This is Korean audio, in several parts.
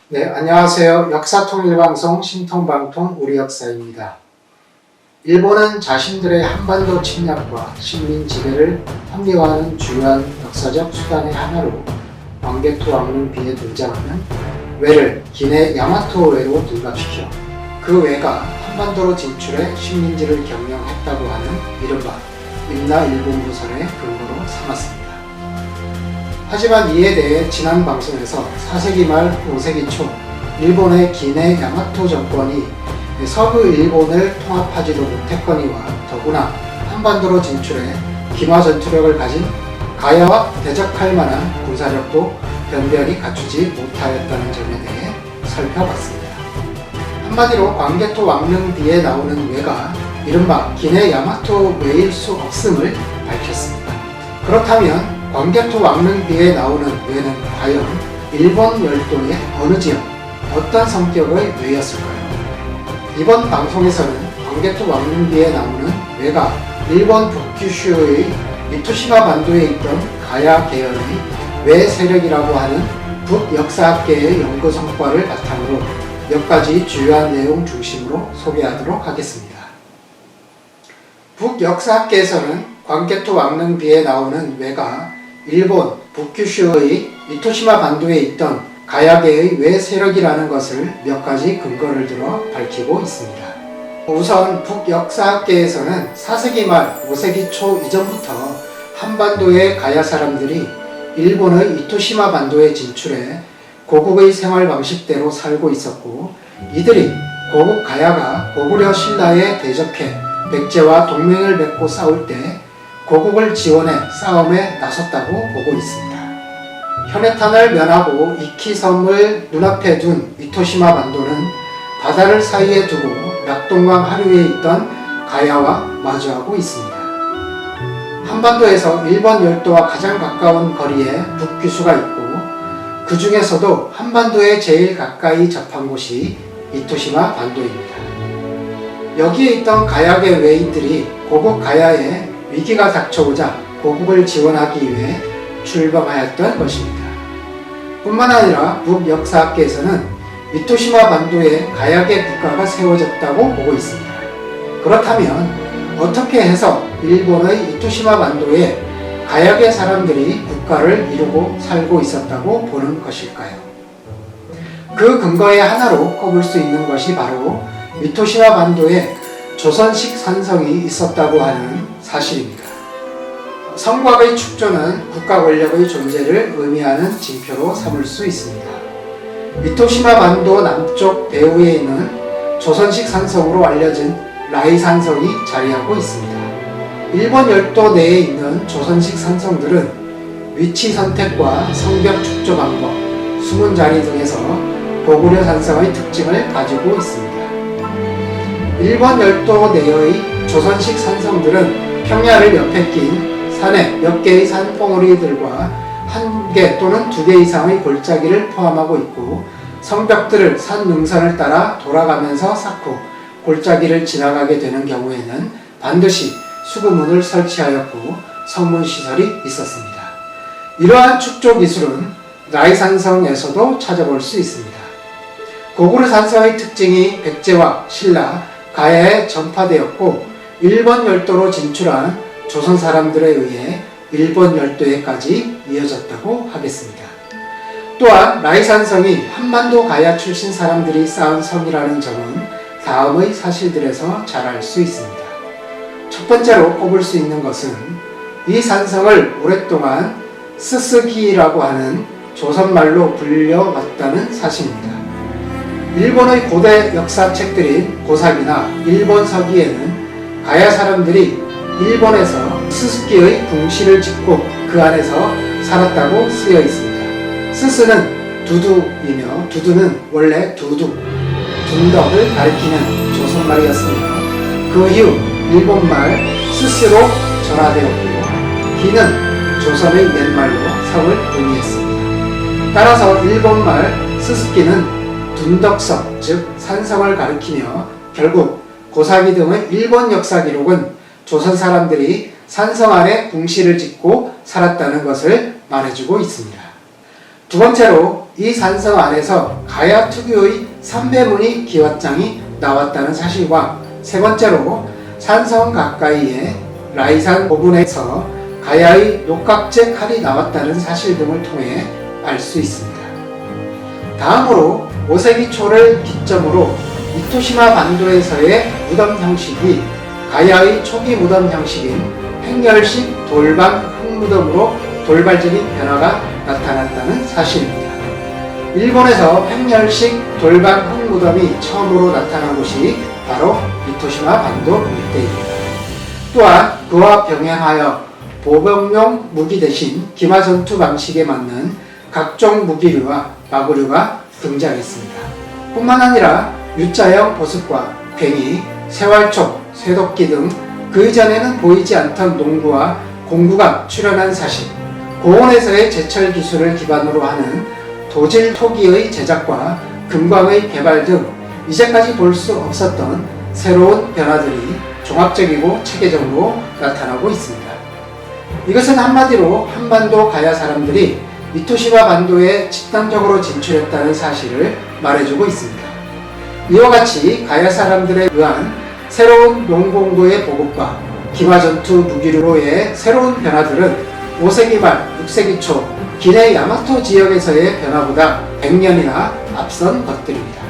네, 안녕하세요. 역사통일방송 신통방통 우리역사입니다. 일본은 자신들의 한반도 침략과 식민 지배를 합리화하는 주요한 역사적 수단의 하나로 광개토 왕릉비에 등장하는 왜를 기내 야마토왜로 둔갑시켜 그 왜가 한반도로 진출해 식민지를 경영했다고 하는 이른바 임나 일본부설의 근거로 삼았습니다. 하지만 이에 대해 지난 방송에서 4세기 말 5세기 초 일본의 기내 야마토 정권이 서부 일본을 통합하지도 못했거니와 더구나 한반도로 진출해 기마 전투력을 가진 가야와 대적할 만한 군사력도 변변히 갖추지 못하였다는 점에 대해 살펴봤습니다. 한마디로 광개토 왕릉비에 나오는 왜가 이른바 기내 야마토 왜일 수 없음을 밝혔습니다. 그렇다면 광개토 왕릉비에 나오는 왜는 과연 일본 열도의 어느 지역, 어떤 성격의 왜였을까요? 이번 방송에서는 광개토 왕릉비에 나오는 왜가 일본 북큐슈의 미토시마 반도에 있던 가야 계열의 왜 세력이라고 하는 북역사학계의 연구 성과를 바탕으로 몇 가지 주요한 내용 중심으로 소개하도록 하겠습니다. 북역사학계에서는 광개토 왕릉비에 나오는 왜가 일본 북큐슈의 미토시마 반도에 있던 가야계의 왜 세력이라는 것을 몇 가지 근거를 들어 밝히고 있습니다. 우선 북역사학계에서는 4세기 말 5세기 초 이전부터 한반도의 가야 사람들이 일본의 이토시마 반도에 진출해 고국의 생활 방식대로 살고 있었고, 이들이 고국 가야가 고구려 신라에 대적해 백제와 동맹을 맺고 싸울 때 고국을 지원해 싸움에 나섰다고 보고 있습니다. 현해탄을 면하고 이키섬을 눈앞에 둔 이토시마 반도는 바다를 사이에 두고 낙동강 하류에 있던 가야와 마주하고 있습니다. 한반도에서 일본 열도와 가장 가까운 거리에 북규수가 있고, 그 중에서도 한반도에 제일 가까이 접한 곳이 이토시마 반도입니다. 여기에 있던 가야계 왜인들이 고국 가야에 위기가 닥쳐오자 고국을 지원하기 위해 출범하였던 것입니다. 뿐만 아니라 북역사학계에서는 이토시마 반도에 가야계 국가가 세워졌다고 보고 있습니다. 그렇다면 어떻게 해서 일본의 이토시마 반도에 가야계 사람들이 국가를 이루고 살고 있었다고 보는 것일까요? 그 근거의 하나로 꼽을 수 있는 것이 바로 이토시마 반도에 조선식 산성이 있었다고 하는 사실입니다. 성곽의 축조는 국가 권력의 존재를 의미하는 징표로 삼을 수 있습니다. 이토시마 반도 남쪽 배후에 있는 조선식 산성으로 알려진 라이 산성이 자리하고 있습니다. 일본 열도 내에 있는 조선식 산성들은 위치 선택과 성벽 축조 방법, 숨은 자리 등에서 고구려 산성의 특징을 가지고 있습니다. 일본 열도 내의 조선식 산성들은 평야를 옆에 낀 산에 몇 개의 산봉우리들과 한 개 또는 두 개 이상의 골짜기를 포함하고 있고, 성벽들을 산 능선을 따라 돌아가면서 쌓고 골짜기를 지나가게 되는 경우에는 반드시 수구문을 설치하였고 성문시설이 있었습니다. 이러한 축조 기술은 라이산성에서도 찾아볼 수 있습니다. 고구려 산성의 특징이 백제와 신라, 가야에 전파되었고, 일본 열도로 진출한 조선 사람들에 의해 일본 열도에까지 이어졌다고 하겠습니다. 또한 라이산성이 한반도 가야 출신 사람들이 쌓은 성이라는 점은 다음의 사실들에서 잘 알 수 있습니다. 첫 번째로 꼽을 수 있는 것은 이 산성을 오랫동안 스스기라고 하는 조선말로 불려왔다는 사실입니다. 일본의 고대 역사책들인 고사기나 일본 서기에는 가야 사람들이 일본에서 스스키의 궁시를 짓고 그 안에서 살았다고 쓰여 있습니다. 스스는 두두이며 두두는 원래 두둑, 둔덕을 가리키는 조선말이었으며 그 이후 일본말 스스로 전화되었고, 기는 조선의 옛말로 성을 의미했습니다. 따라서 일본말 스스키는 둔덕섬, 즉 산성을 가리키며 결국 고사기 등의 일본 역사 기록은 조선 사람들이 산성 아래 궁시를 짓고 살았다는 것을 말해주고 있습니다. 두 번째로 이 산성 안에서 가야 특유의 삼배문이 기왓장이 나왔다는 사실과 세 번째로 산성 가까이에 라이산 고분에서 가야의 녹각제 칼이 나왔다는 사실 등을 통해 알 수 있습니다. 다음으로 5세기 초를 기점으로 이토시마 반도에서의 무덤 형식이 가야의 초기 무덤 형식인 횡렬식 돌방 흙무덤으로 돌발적인 변화가 나타났다는 사실입니다. 일본에서 횡렬식 돌방 흙무덤이 처음으로 나타난 곳이 바로 이토시마 반도 일대입니다. 또한 그와 병행하여 보병용 무기 대신 기마전투 방식에 맞는 각종 무기류와 마구류가 등장했습니다. 뿐만 아니라 U자형 보습과 괭이, 세활총, 쇠도끼 등 그 이전에는 보이지 않던 농구와 공구가 출현한 사실, 고온에서의 제철 기술을 기반으로 하는 도질 토기의 제작과 금광의 개발 등 이제까지 볼 수 없었던 새로운 변화들이 종합적이고 체계적으로 나타나고 있습니다. 이것은 한마디로 한반도 가야 사람들이 이토시마 반도에 집단적으로 진출했다는 사실을 말해주고 있습니다. 이와 같이 가야 사람들에 의한 새로운 농공구의 보급과 기마전투 무기류로의 새로운 변화들은 5세기 말 6세기 초 기내 야마토 지역에서의 변화보다 100년이나 앞선 것들입니다.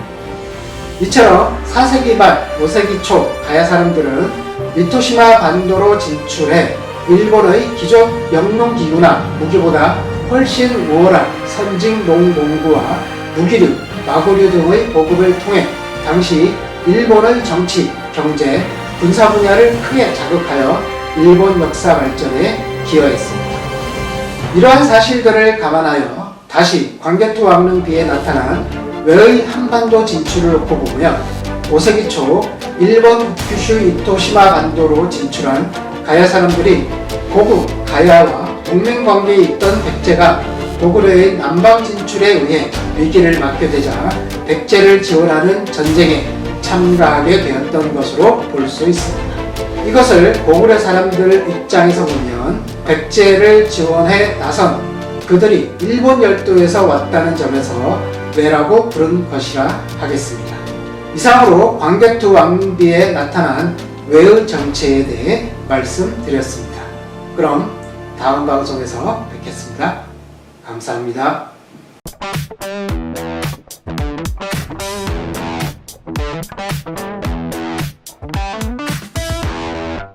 이처럼 4세기 말 5세기 초 가야 사람들은 이토시마 반도로 진출해 일본의 기존 영농기구나 무기보다 훨씬 우월한 선진 농공구와 무기류, 마구류 등의 보급을 통해 당시 일본의 정치, 경제, 군사 분야를 크게 자극하여 일본 역사 발전에 기여했습니다. 이러한 사실들을 감안하여 다시 광개토 왕릉비에 나타난 외의 한반도 진출을 놓고 보면 5세기 초 일본 규슈 이토시마 반도로 진출한 가야 사람들이 고국 가야와 동맹관계에 있던 백제가 고구려의 남방 진출에 의해 위기를 맞게 되자 백제를 지원하는 전쟁에 참가하게 되었던 것으로 볼 수 있습니다. 이것을 고구려 사람들 입장에서 보면 백제를 지원해 나선 그들이 일본 열도에서 왔다는 점에서 왜라고 부른 것이라 하겠습니다. 이상으로 광개토 왕비에 나타난 왜의 정체에 대해 말씀드렸습니다. 그럼 다음 방송에서 뵙겠습니다. 감사합니다.